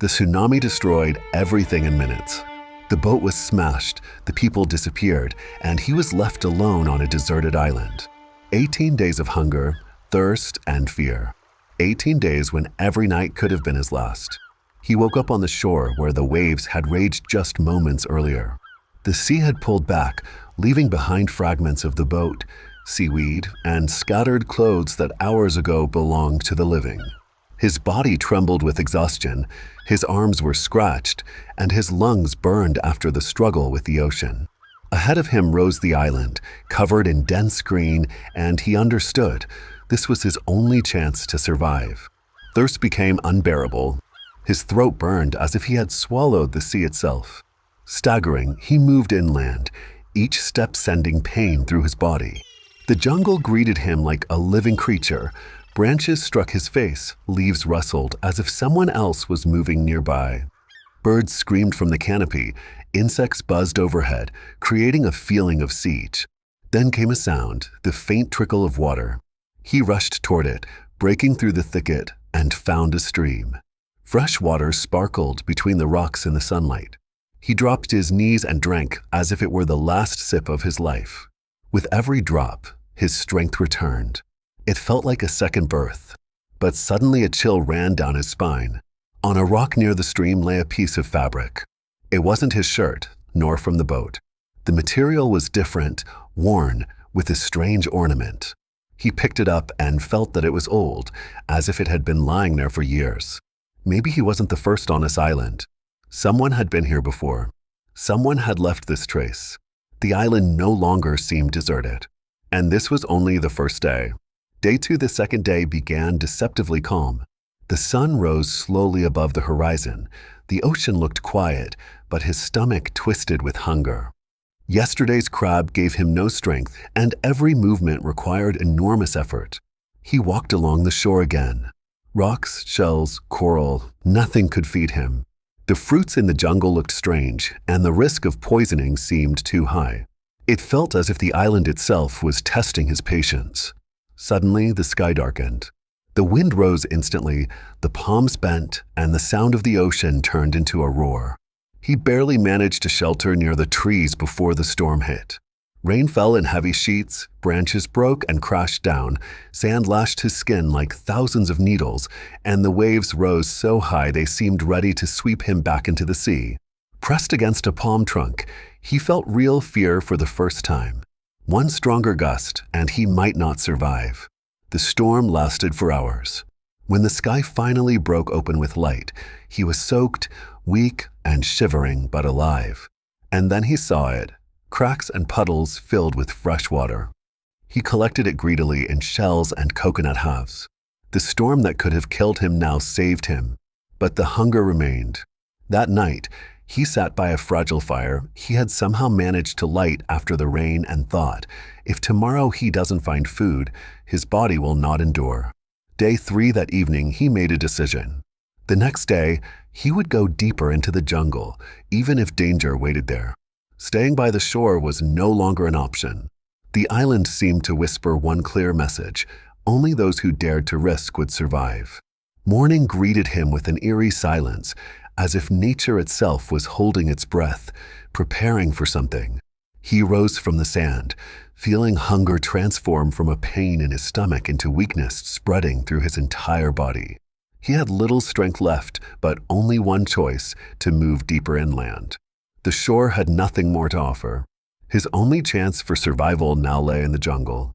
The tsunami destroyed everything in minutes. The boat was smashed, the people disappeared, and he was left alone on a deserted island. 18 days of hunger, thirst, and fear. 18 days when every night could have been his last. He woke up on the shore where the waves had raged just moments earlier. The sea had pulled back, leaving behind fragments of the boat, seaweed, and scattered clothes that hours ago belonged to the living. His body trembled with exhaustion, his arms were scratched, and his lungs burned after the struggle with the ocean. Ahead of him rose the island, covered in dense green, and he understood this was his only chance to survive. Thirst became unbearable. His throat burned as if he had swallowed the sea itself. Staggering, he moved inland, each step sending pain through his body. The jungle greeted him like a living creature. Branches struck his face, leaves rustled as if someone else was moving nearby. Birds screamed from the canopy, insects buzzed overhead, creating a feeling of siege. Then came a sound, the faint trickle of water. He rushed toward it, breaking through the thicket, and found a stream. Fresh water sparkled between the rocks in the sunlight. He dropped to his knees and drank as if it were the last sip of his life. With every drop, his strength returned. It felt like a second birth, but suddenly a chill ran down his spine. On a rock near the stream lay a piece of fabric. It wasn't his shirt, nor from the boat. The material was different, worn, with a strange ornament. He picked it up and felt that it was old, as if it had been lying there for years. Maybe he wasn't the first on this island. Someone had been here before. Someone had left this trace. The island no longer seemed deserted. And this was only the first day. Day 2, the second day, began deceptively calm. The sun rose slowly above the horizon. The ocean looked quiet, but his stomach twisted with hunger. Yesterday's crab gave him no strength, and every movement required enormous effort. He walked along the shore again. Rocks, shells, coral, nothing could feed him. The fruits in the jungle looked strange, and the risk of poisoning seemed too high. It felt as if the island itself was testing his patience. Suddenly, the sky darkened. The wind rose instantly, the palms bent, and the sound of the ocean turned into a roar. He barely managed to shelter near the trees before the storm hit. Rain fell in heavy sheets, branches broke and crashed down, sand lashed his skin like thousands of needles, and the waves rose so high they seemed ready to sweep him back into the sea. Pressed against a palm trunk, he felt real fear for the first time. One stronger gust, and he might not survive. The storm lasted for hours. When the sky finally broke open with light, he was soaked, weak, and shivering but alive. And then he saw it, cracks and puddles filled with fresh water. He collected it greedily in shells and coconut halves. The storm that could have killed him now saved him, but the hunger remained. That night, he sat by a fragile fire he had somehow managed to light after the rain and thought, if tomorrow he doesn't find food, his body will not endure. Day 3 that evening, he made a decision. The next day, he would go deeper into the jungle, even if danger waited there. Staying by the shore was no longer an option. The island seemed to whisper one clear message: only those who dared to risk would survive. Morning greeted him with an eerie silence, as if nature itself was holding its breath, preparing for something. He rose from the sand, feeling hunger transform from a pain in his stomach into weakness spreading through his entire body. He had little strength left, but only one choice: to move deeper inland. The shore had nothing more to offer. His only chance for survival now lay in the jungle.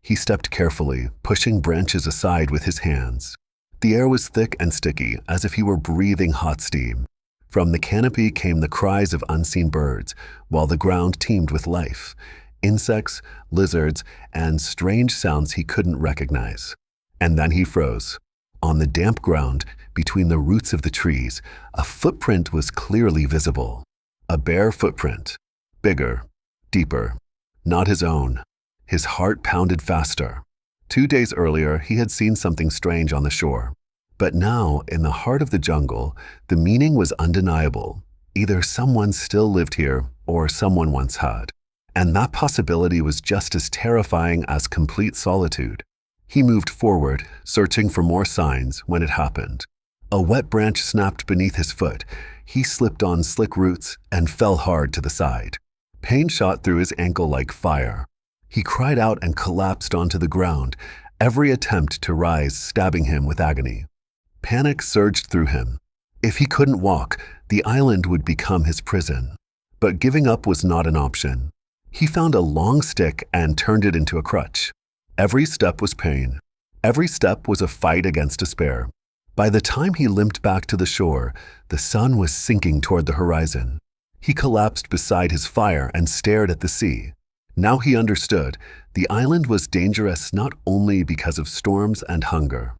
He stepped carefully, pushing branches aside with his hands. The air was thick and sticky, as if he were breathing hot steam. From the canopy came the cries of unseen birds, while the ground teemed with life: insects, lizards, and strange sounds he couldn't recognize. And then he froze. On the damp ground, between the roots of the trees, a footprint was clearly visible. A bare footprint. Bigger, deeper. Not his own. His heart pounded faster. 2 days earlier, he had seen something strange on the shore. But now, in the heart of the jungle, the meaning was undeniable. Either someone still lived here, or someone once had. And that possibility was just as terrifying as complete solitude. He moved forward, searching for more signs when it happened. A wet branch snapped beneath his foot. He slipped on slick roots and fell hard to the side. Pain shot through his ankle like fire. He cried out and collapsed onto the ground, every attempt to rise stabbing him with agony. Panic surged through him. If he couldn't walk, the island would become his prison. But giving up was not an option. He found a long stick and turned it into a crutch. Every step was pain. Every step was a fight against despair. By the time he limped back to the shore, the sun was sinking toward the horizon. He collapsed beside his fire and stared at the sea. Now he understood. The island was dangerous not only because of storms and hunger.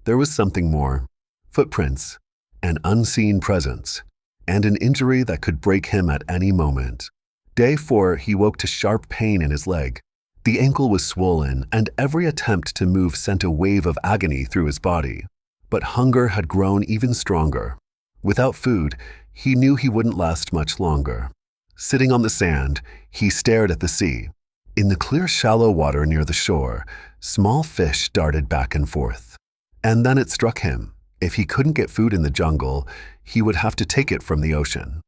There was something more. Footprints, an unseen presence, and an injury that could break him at any moment. Day 4, he woke to sharp pain in his leg. The ankle was swollen, and every attempt to move sent a wave of agony through his body. But hunger had grown even stronger. Without food, he knew he wouldn't last much longer. Sitting on the sand, he stared at the sea. In the clear, shallow water near the shore, small fish darted back and forth. And then it struck him. If he couldn't get food in the jungle, he would have to take it from the ocean.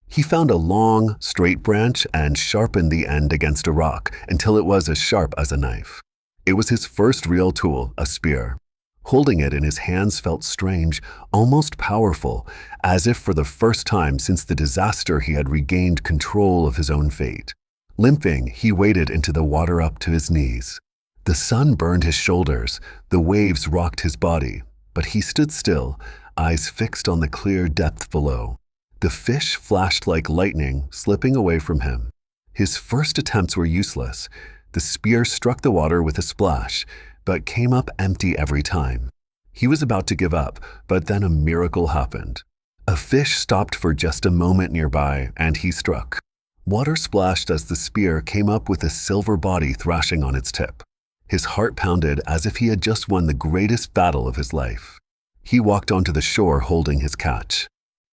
He found a long, straight branch and sharpened the end against a rock until it was as sharp as a knife. It was his first real tool, a spear. Holding it in his hands felt strange, almost powerful, as if for the first time since the disaster he had regained control of his own fate. Limping, he waded into the water up to his knees. The sun burned his shoulders, the waves rocked his body, but he stood still, eyes fixed on the clear depth below. The fish flashed like lightning, slipping away from him. His first attempts were useless. The spear struck the water with a splash, but came up empty every time. He was about to give up, but then a miracle happened. A fish stopped for just a moment nearby, and he struck. Water splashed as the spear came up with a silver body thrashing on its tip. His heart pounded as if he had just won the greatest battle of his life. He walked onto the shore holding his catch.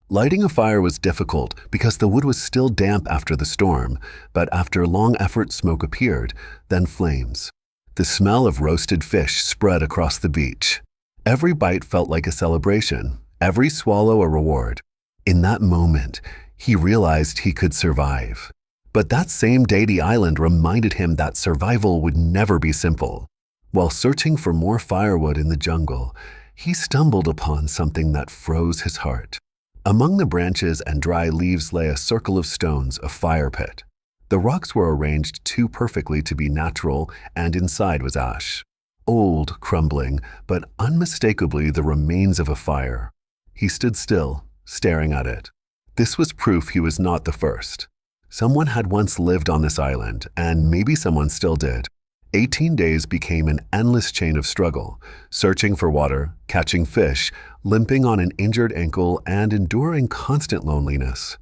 Lighting a fire was difficult because the wood was still damp after the storm, but after long effort smoke appeared, then flames. The smell of roasted fish spread across the beach. Every bite felt like a celebration, every swallow a reward. In that moment, he realized he could survive. But that same day the island reminded him that survival would never be simple. While searching for more firewood in the jungle, he stumbled upon something that froze his heart. Among the branches and dry leaves lay a circle of stones, a fire pit. The rocks were arranged too perfectly to be natural, and inside was ash. Old, crumbling, but unmistakably the remains of a fire. He stood still, staring at it. This was proof he was not the first. Someone had once lived on this island, and maybe someone still did. 18 days became an endless chain of struggle, searching for water, catching fish, limping on an injured ankle, and enduring constant loneliness.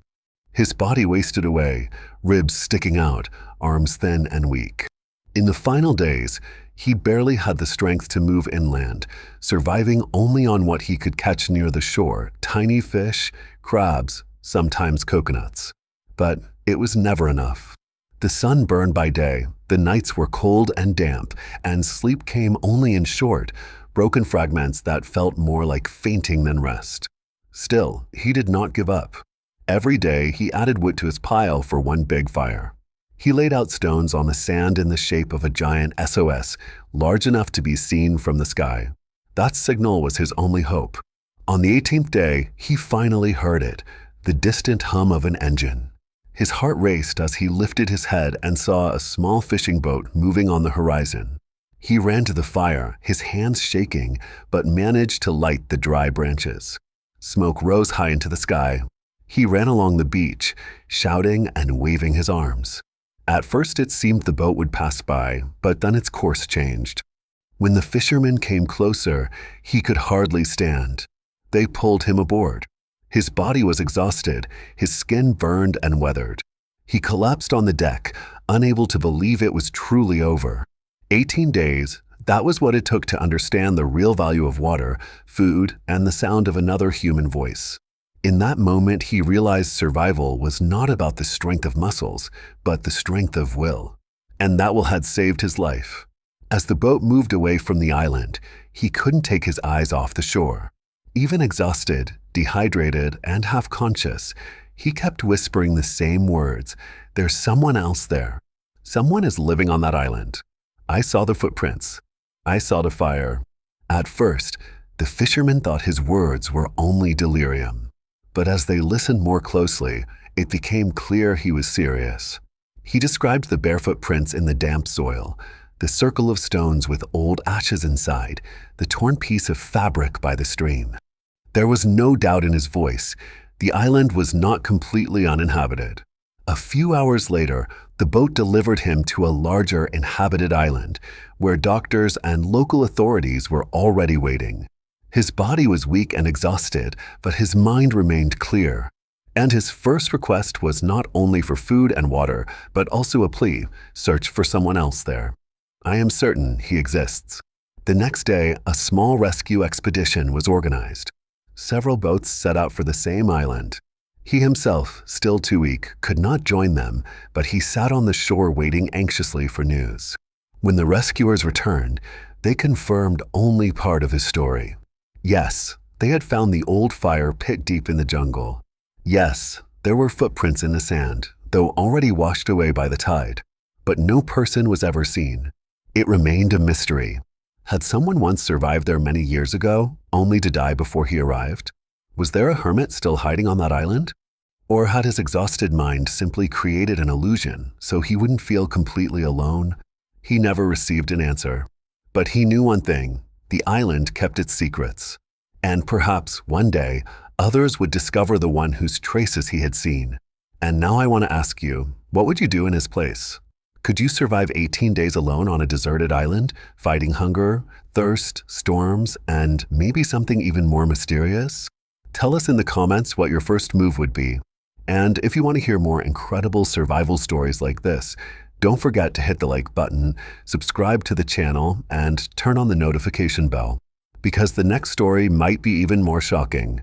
His body wasted away, ribs sticking out, arms thin and weak. In the final days, he barely had the strength to move inland, surviving only on what he could catch near the shore, tiny fish, crabs, sometimes coconuts. But it was never enough. The sun burned by day, the nights were cold and damp, and sleep came only in short, broken fragments that felt more like fainting than rest. Still, he did not give up. Every day, he added wood to his pile for one big fire. He laid out stones on the sand in the shape of a giant SOS, large enough to be seen from the sky. That signal was his only hope. On the 18th day, he finally heard it, the distant hum of an engine. His heart raced as he lifted his head and saw a small fishing boat moving on the horizon. He ran to the fire, his hands shaking, but managed to light the dry branches. Smoke rose high into the sky. He ran along the beach, shouting and waving his arms. At first it seemed the boat would pass by, but then its course changed. When the fishermen came closer, he could hardly stand. They pulled him aboard. His body was exhausted, his skin burned and weathered. He collapsed on the deck, unable to believe it was truly over. 18 days, that was what it took to understand the real value of water, food, and the sound of another human voice. In that moment, he realized survival was not about the strength of muscles, but the strength of will. And that will had saved his life. As the boat moved away from the island, he couldn't take his eyes off the shore. Even exhausted, dehydrated, and half-conscious, he kept whispering the same words. There's someone else there. Someone is living on that island. I saw the footprints. I saw the fire. At first, the fishermen thought his words were only delirium. But as they listened more closely, it became clear he was serious. He described the barefoot prints in the damp soil, the circle of stones with old ashes inside, the torn piece of fabric by the stream. There was no doubt in his voice. The island was not completely uninhabited. A few hours later, the boat delivered him to a larger inhabited island, where doctors and local authorities were already waiting. His body was weak and exhausted, but his mind remained clear. And his first request was not only for food and water, but also a plea: search for someone else there. I am certain he exists. The next day, a small rescue expedition was organized. Several boats set out for the same island. He himself, still too weak, could not join them, but he sat on the shore waiting anxiously for news. When the rescuers returned, they confirmed only part of his story. Yes, they had found the old fire pit deep in the jungle. Yes, there were footprints in the sand, though already washed away by the tide. But no person was ever seen. It remained a mystery. Had someone once survived there many years ago, only to die before he arrived? Was there a hermit still hiding on that island? Or had his exhausted mind simply created an illusion so he wouldn't feel completely alone? He never received an answer. But he knew one thing: the island kept its secrets. And perhaps one day, others would discover the one whose traces he had seen. And now I want to ask you, what would you do in his place? Could you survive 18 days alone on a deserted island, fighting hunger, thirst, storms, and maybe something even more mysterious? Tell us in the comments what your first move would be. And if you want to hear more incredible survival stories like this, don't forget to hit the like button, subscribe to the channel, and turn on the notification bell, because the next story might be even more shocking.